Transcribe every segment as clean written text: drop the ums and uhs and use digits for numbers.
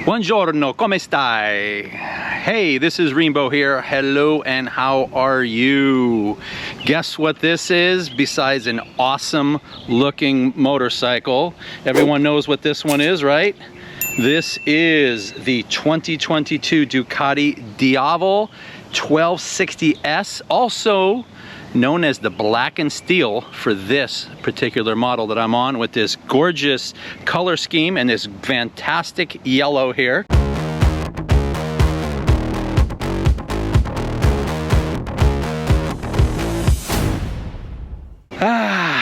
Buongiorno, come stai? Hey, this is Rainbow here. Hello, and how are you? Guess what this is besides an awesome looking motorcycle? Everyone knows what this one is, right? This is the 2022 Ducati Diavel 1260S, also known as the black and steel for this particular model that I'm on, with this gorgeous color scheme and this fantastic yellow here.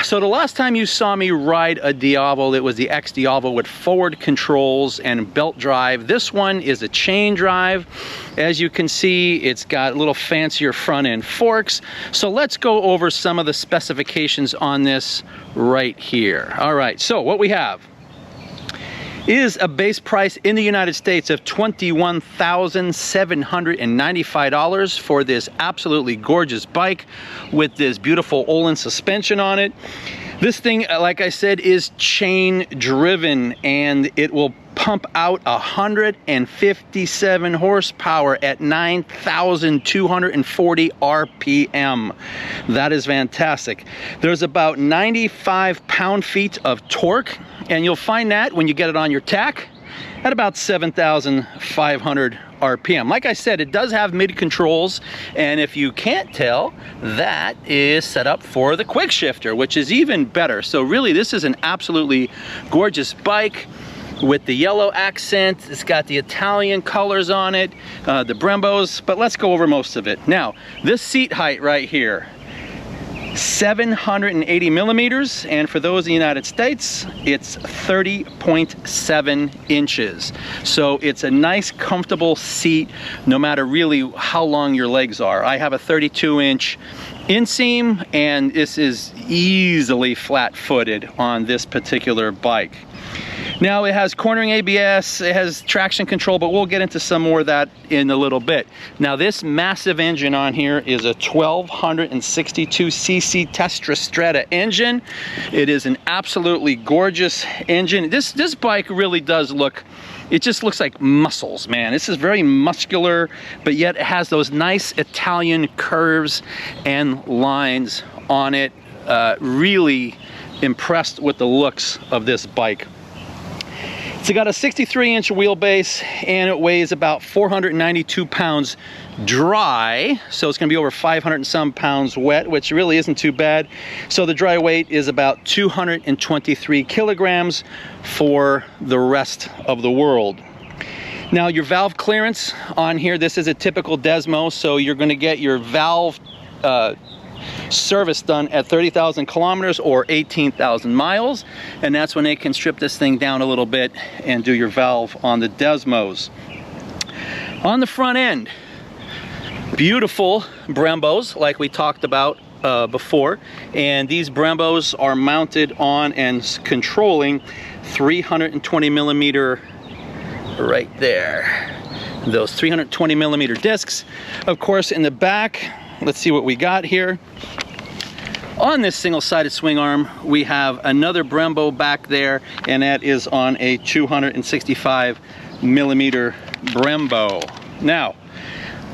So the last time you saw me ride a Diavel, it was the X Diavel with forward controls and belt drive. This one is a chain drive. As you can see, it's got a little fancier front end forks. So let's go over some of the specifications on this right here. All right, so what we have is a base price in the United States of $21,795 for this absolutely gorgeous bike with this beautiful Olin suspension on it. This thing, like I said, is chain driven, and it will pump out 157 horsepower at 9,240 RPM. That is fantastic. There's about 95 pound-feet of torque, and you'll find that when you get it on your tack at about 7,500 RPM. Like I said, it does have mid controls, and if you can't tell, that is set up for the quick shifter, which is even better. So really, this is an absolutely gorgeous bike with the yellow accent. It's got the Italian colors on it, the Brembos, but let's go over most of it. Now, this seat height right here, 780 millimeters, and for those in the United States, it's 30.7 inches. So it's a nice, comfortable seat, no matter really how long your legs are. I have a 32-inch inseam, and this is easily flat-footed on this particular bike. Now, it has cornering ABS, it has traction control, but we'll get into some more of that in a little bit. Now, this massive engine on here is a 1262cc Testra Stretta engine. It is an absolutely gorgeous engine. This bike really does look, it just looks like muscles, man. This is very muscular, but yet it has those nice Italian curves and lines on it. Really impressed with the looks of this bike. It's got a 63-inch wheelbase, and it weighs about 492 pounds dry, so it's going to be over 500 and some pounds wet, which really isn't too bad. So the dry weight is about 223 kilograms for the rest of the world. Now, your valve clearance on here, this is a typical Desmo, so you're going to get your valve service done at 30,000 kilometers or 18,000 miles, and that's when they can strip this thing down a little bit and do your valve on the Desmos. On the front end, beautiful Brembos like we talked about before, and these Brembos are mounted on and controlling 320 millimeter right there. Those 320 millimeter discs. Of course, in the back, let's see what we got here. On this single-sided swing arm, we have another Brembo back there, and that is on a 265 millimeter Brembo. Now,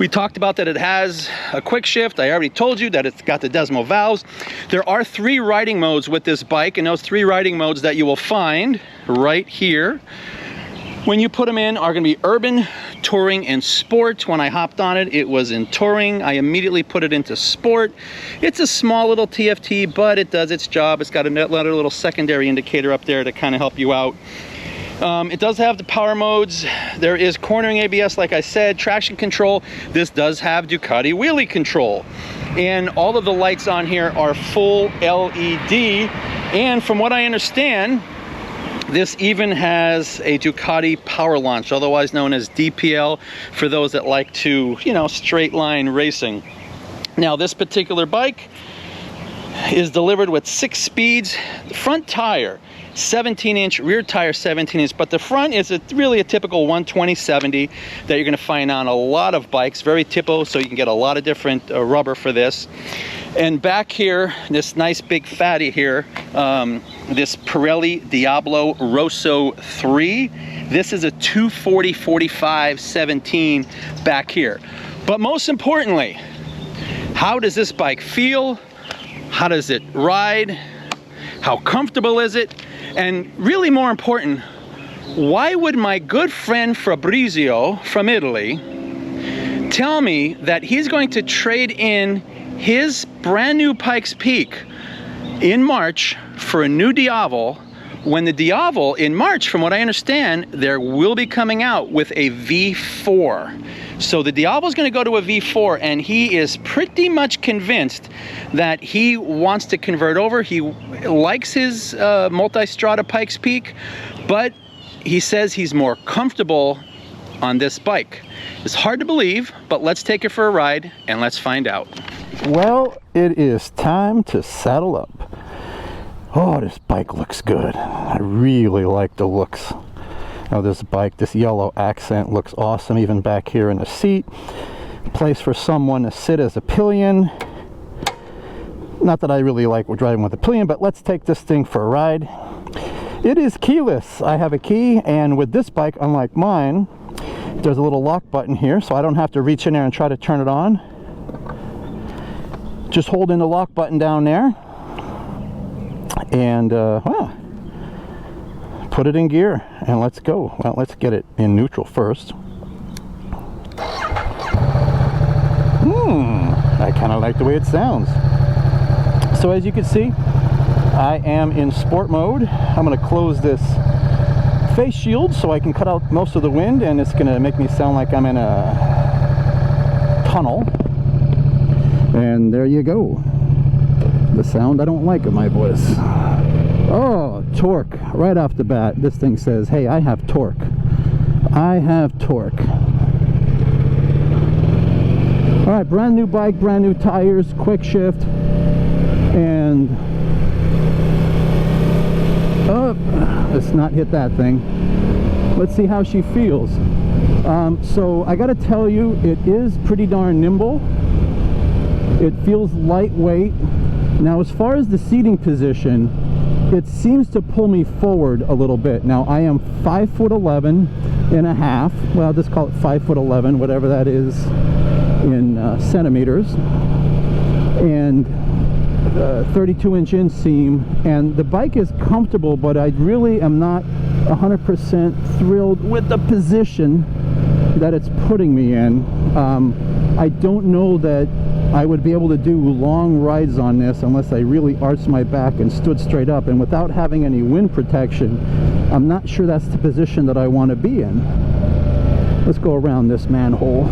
we talked about that it has a quick shift. I already told you that it's got the Desmo valves. There are 3 riding modes with this bike, and those 3 riding modes that you will find right here, when you put them in, are going to be urban, touring, and sport. When I hopped on it, it was in touring. I immediately put it into sport. It's a small little TFT, but it does its job. It's got another little secondary indicator up there to kind of help you out. It does have the power modes. There is cornering ABS, like I said, traction control. This does have Ducati wheelie control. And all of the lights on here are full LED. And from what I understand, this even has a Ducati power launch, otherwise known as DPL, for those that like to, you know, straight line racing. Now, this particular bike is delivered with 6 speeds. The front tire 17-inch, rear tire 17-inch, but the front is really a typical 120/70 that you're going to find on a lot of bikes. Very typical, so you can get a lot of different rubber for this. And back here, this nice big fatty here, this Pirelli Diablo Rosso 3. This is a 240/45/17 back here. But most importantly, how does this bike feel? How does it ride? How comfortable is it? And really more important, why would my good friend Fabrizio from Italy tell me that he's going to trade in his brand new Pikes Peak in March for a new Diavel, when the Diavel in March, from what I understand, there will be coming out with a V4. So the Diavel is going to go to a V4, and he is pretty much convinced that he wants to convert over. He likes his multi-strada Pikes Peak, but he says he's more comfortable on this bike. It's hard to believe, but let's take it for a ride and let's find out. Well, it is time to saddle up. Oh, this bike looks good. I really like the looks. Now this bike, this yellow accent looks awesome, even back here in the seat. Place for someone to sit as a pillion. Not that I really like driving with a pillion, but let's take this thing for a ride. It is keyless. I have a key, and with this bike, unlike mine, there's a little lock button here, so I don't have to reach in there and try to turn it on. Just hold in the lock button down there, and well, put it in gear, and let's go. Well, let's get it in neutral first. I kind of like the way it sounds. So as you can see, I am in sport mode. I'm going to close this face shield so I can cut out most of the wind, and it's going to make me sound like I'm in a tunnel. And there you go. The sound I don't like of my voice. Oh, torque. Right off the bat, this thing says, hey, I have torque. I have torque. All right, brand new bike, brand new tires, quick shift. And oh, let's not hit that thing. Let's see how she feels. So I gotta tell you, it is pretty darn nimble. It feels lightweight. Now as far as the seating position, it seems to pull me forward a little bit. Now I am 5'11" and a half. Well, just call it 5'11", whatever that is in centimeters. And 32-inch inseam, and the bike is comfortable, but I really am not 100% thrilled with the position that it's putting me in. I don't know that I would be able to do long rides on this unless I really arched my back and stood straight up, and without having any wind protection, I'm not sure that's the position that I want to be in. Let's go around this manhole.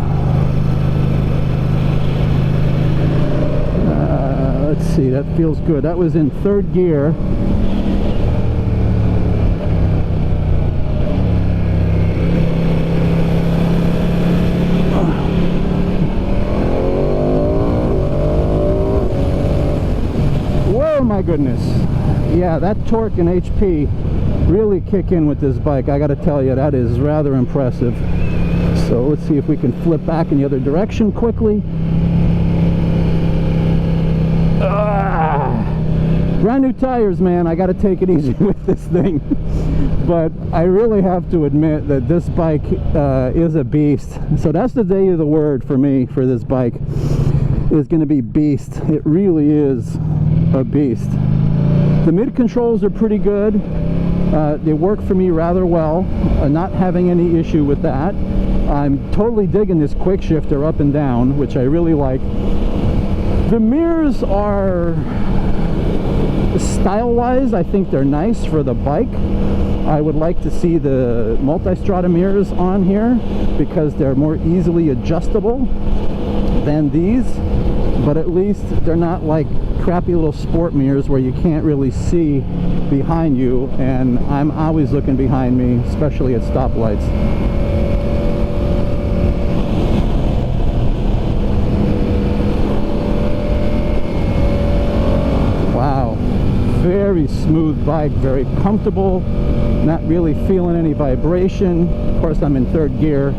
Let's see, that feels good. That was in third gear. Whoa, my goodness. Yeah, that torque and HP really kick in with this bike. I gotta tell you, that is rather impressive. So let's see if we can flip back in the other direction quickly. Brand new tires, man. I gotta take it easy with this thing. But I really have to admit that this bike is a beast. So that's the day of the word for me for this bike, is gonna be beast. It really is a beast. The mid controls are pretty good. They work for me rather well. Not having any issue with that. I'm totally digging this quick shifter up and down, which I really like. The mirrors are, style-wise, I think they're nice for the bike. I would like to see the multi-strada mirrors on here because they're more easily adjustable than these, but at least they're not like crappy little sport mirrors where you can't really see behind you, and I'm always looking behind me, especially at stoplights. smooth bike, very comfortable, not really feeling any vibration. Of course, I'm in third gear,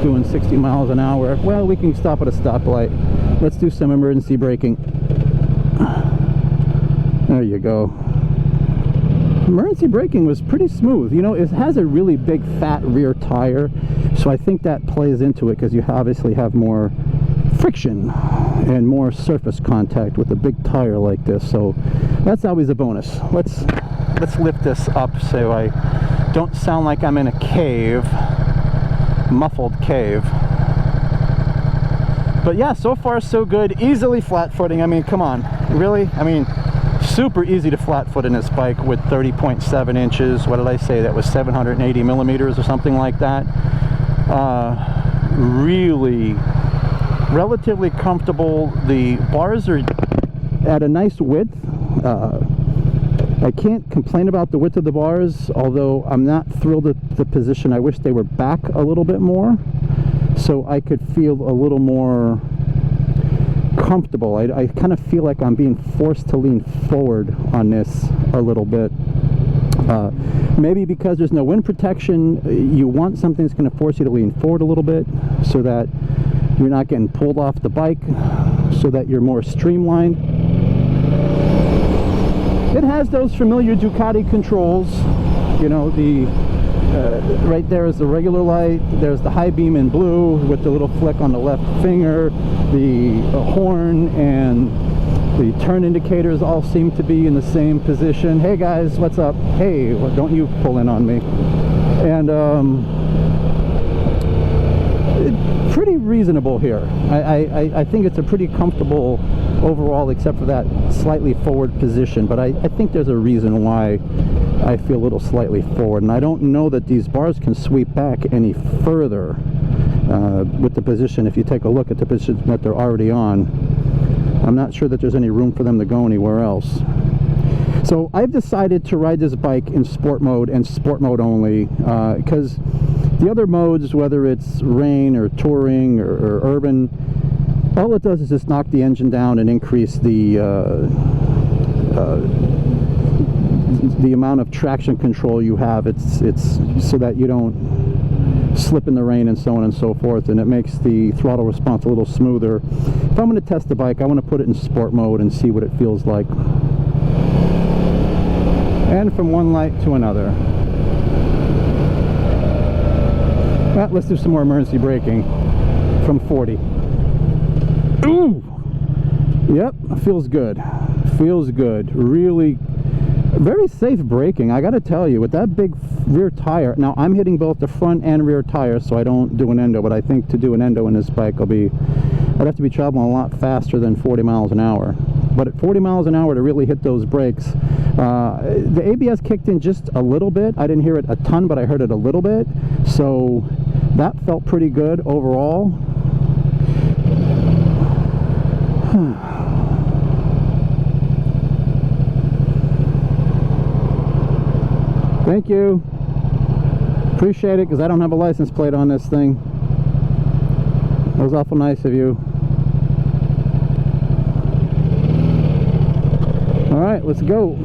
doing 60 miles an hour. Well, we can stop at a stoplight. Let's do some emergency braking. There you go. Emergency braking was pretty smooth. You know, it has a really big fat rear tire, so I think that plays into it, because you obviously have more friction and more surface contact with a big tire like this, so that's always a bonus. Let's lift this up so I don't sound like I'm in a cave, muffled cave. But yeah, so far so good. Easily flat footing. I mean, come on, really? I mean, super easy to flat foot in this bike with 30.7 inches. What did I say? That was 780 millimeters or something like that. Really relatively comfortable. The bars are at a nice width. I can't complain about the width of the bars, although I'm not thrilled at the position. I wish they were back a little bit more so I could feel a little more comfortable. I kind of feel like I'm being forced to lean forward on this a little bit. Maybe because there's no wind protection, you want something that's going to force you to lean forward a little bit so that you're not getting pulled off the bike, so that you're more streamlined. It has those familiar Ducati controls. You know, the right there is the regular light. There's the high beam in blue with the little flick on the left finger. The horn and the turn indicators all seem to be in the same position. Hey guys, what's up? Hey, well, don't you pull in on me. And pretty reasonable here. I think it's a pretty comfortable overall, except for that slightly forward position, but I think there's a reason why I feel a little slightly forward, and I don't know that these bars can sweep back any further with the position. If you take a look at the position that they're already on, I'm not sure that there's any room for them to go anywhere else. So I've decided to ride this bike in sport mode and sport mode only, because the other modes, whether it's rain or touring or urban, all it does is just knock the engine down and increase the amount of traction control you have. It's so that you don't slip in the rain and so on and so forth, and it makes the throttle response a little smoother. If I'm going to test the bike, I want to put it in sport mode and see what it feels like. And from one light to another. Well, let's do some more emergency braking from 40. Ooh! Yep, feels good. Feels good. Really very safe braking, I gotta tell you, with that big rear tire. Now I'm hitting both the front and rear tires, so I don't do an endo, but I think to do an endo in this bike I'd have to be traveling a lot faster than 40 miles an hour. But at 40 miles an hour to really hit those brakes, the ABS kicked in just a little bit. I didn't hear it a ton, but I heard it a little bit, so that felt pretty good overall. Thank you. Appreciate it, because I don't have a license plate on this thing. That was awful nice of you. All right, let's go.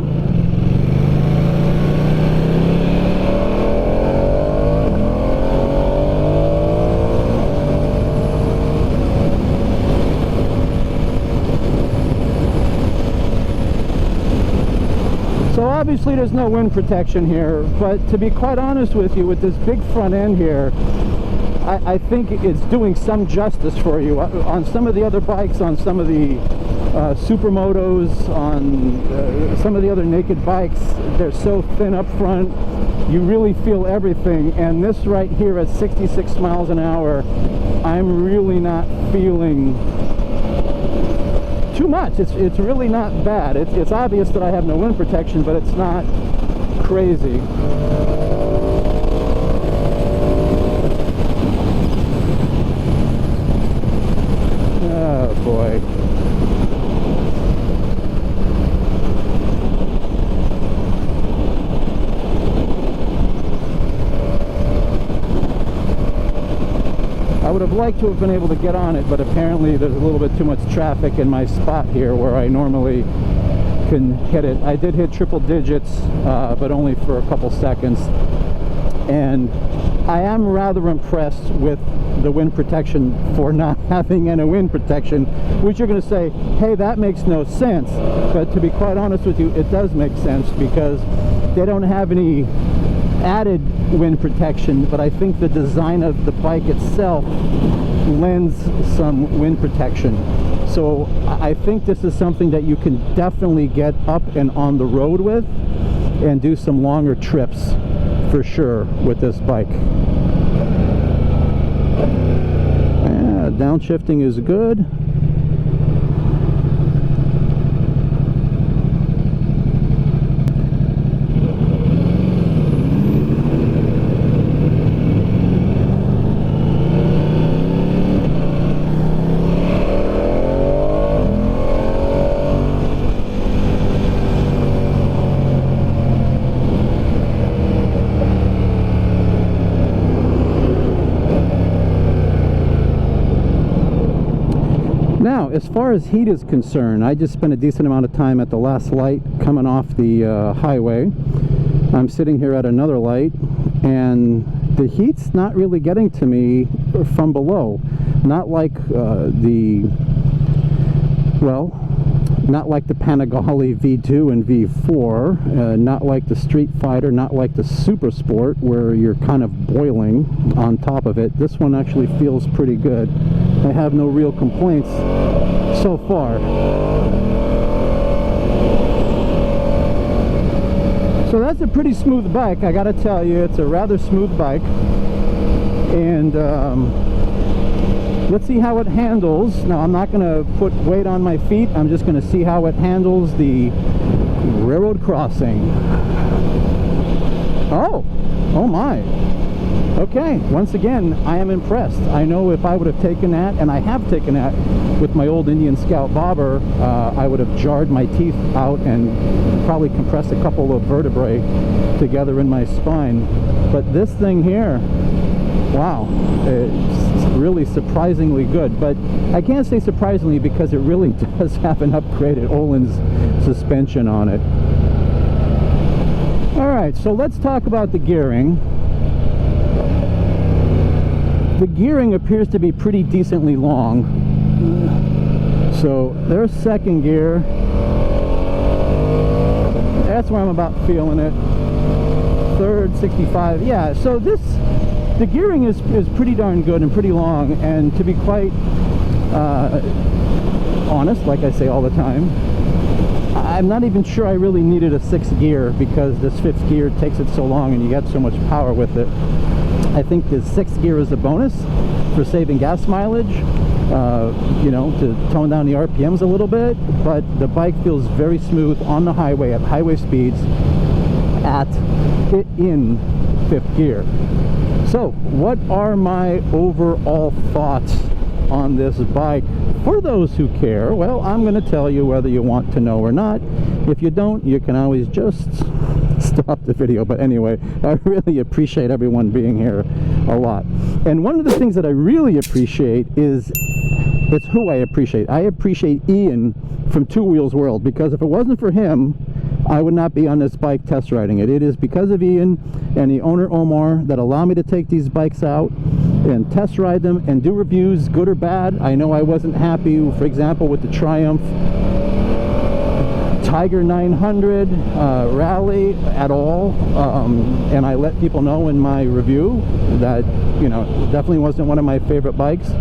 So obviously there's no wind protection here, but to be quite honest with you, with this big front end here, I think it's doing some justice for you. On some of the other bikes, on some of the supermotos, on some of the other naked bikes, they're so thin up front, you really feel everything. And this right here at 66 miles an hour, I'm really not feeling too much. It's really not bad. It's obvious that I have no wind protection, but it's not crazy. Oh boy. I would have liked to have been able to get on it, but apparently there's a little bit too much traffic in my spot here where I normally can hit it. I did hit triple digits, but only for a couple seconds. And I am rather impressed with the wind protection for not having any wind protection, which you're going to say, hey, that makes no sense. But to be quite honest with you, it does make sense, because they don't have any added wind protection, but I think the design of the bike itself lends some wind protection. So I think this is something that you can definitely get up and on the road with and do some longer trips for sure with this bike. Yeah, downshifting is good. Now, as far as heat is concerned, I just spent a decent amount of time at the last light coming off the highway. I'm sitting here at another light, and the heat's not really getting to me from below. Not like not like the Panigale V2 and V4, not like the Street Fighter, not like the Super Sport, where you're kind of boiling on top of it. This one actually feels pretty good. I have no real complaints so far. So that's a pretty smooth bike, I gotta tell you. It's a rather smooth bike. And let's see how it handles. Now, I'm not gonna put weight on my feet. I'm just gonna see how it handles the railroad crossing. Oh my. Okay, once again, I am impressed. I know if I would have taken that, and I have taken that with my old Indian Scout bobber, I would have jarred my teeth out and probably compressed a couple of vertebrae together in my spine. But this thing here, wow, it's really surprisingly good. But I can't say surprisingly, because it really does have an upgraded Öhlins suspension on it. All right, so let's talk about the gearing. The gearing appears to be pretty decently long. So there's second gear. That's where I'm about feeling it. Third, 65. Yeah, so the gearing is pretty darn good and pretty long. And to be quite honest, like I say all the time, I'm not even sure I really needed a sixth gear, because this fifth gear takes it so long and you get so much power with it. I think the sixth gear is a bonus for saving gas mileage, you know, to tone down the RPMs a little bit, but the bike feels very smooth on the highway at highway speeds in fifth gear. So what are my overall thoughts on this bike? For those who care, well, I'm going to tell you whether you want to know or not. If you don't, you can always just stop the video. But anyway, I really appreciate everyone being here a lot. And one of the things that I really appreciate is, it's who I appreciate. I appreciate Ian from Two Wheels World, because if it wasn't for him, I would not be on this bike test riding it. It is because of Ian and the owner Omar that allow me to take these bikes out and test ride them and do reviews, good or bad. I know I wasn't happy, for example, with the Triumph Tiger 900 Rally at all, and I let people know in my review that, you know, definitely wasn't one of my favorite bikes.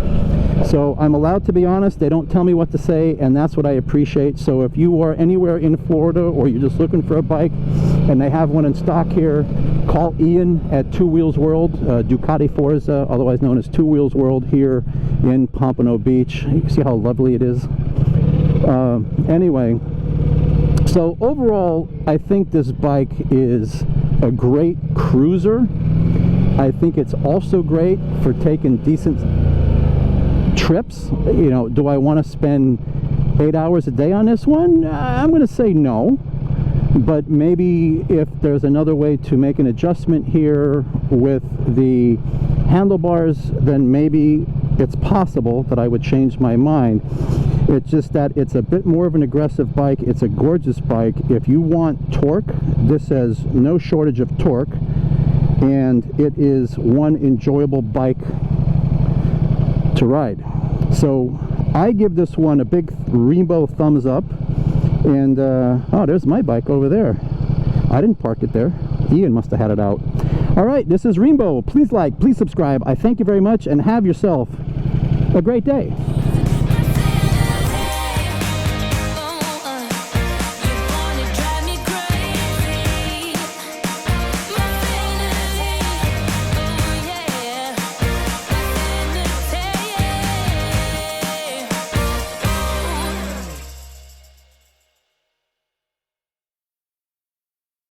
So I'm allowed to be honest. They don't tell me what to say, and that's what I appreciate. So if you are anywhere in Florida, or you're just looking for a bike and they have one in stock here, call Ian at Two Wheels World, Ducati Forza, otherwise known as Two Wheels World, here in Pompano Beach. You can see how lovely it is. Anyway, so overall, I think this bike is a great cruiser. I think it's also great for taking decent trips. You know, do I want to spend 8 hours a day on this one? I'm going to say no. But maybe if there's another way to make an adjustment here with the handlebars, then maybe it's possible that I would change my mind. It's just that it's a bit more of an aggressive bike. It's a gorgeous bike. If you want torque, this has no shortage of torque, and it is one enjoyable bike to ride. So I give this one a big rainbow thumbs up. And oh, there's my bike over there. I didn't park it there. Ian must have had it out. All right, this is Rainbow. Please like, please subscribe. I thank you very much, and have yourself a great day.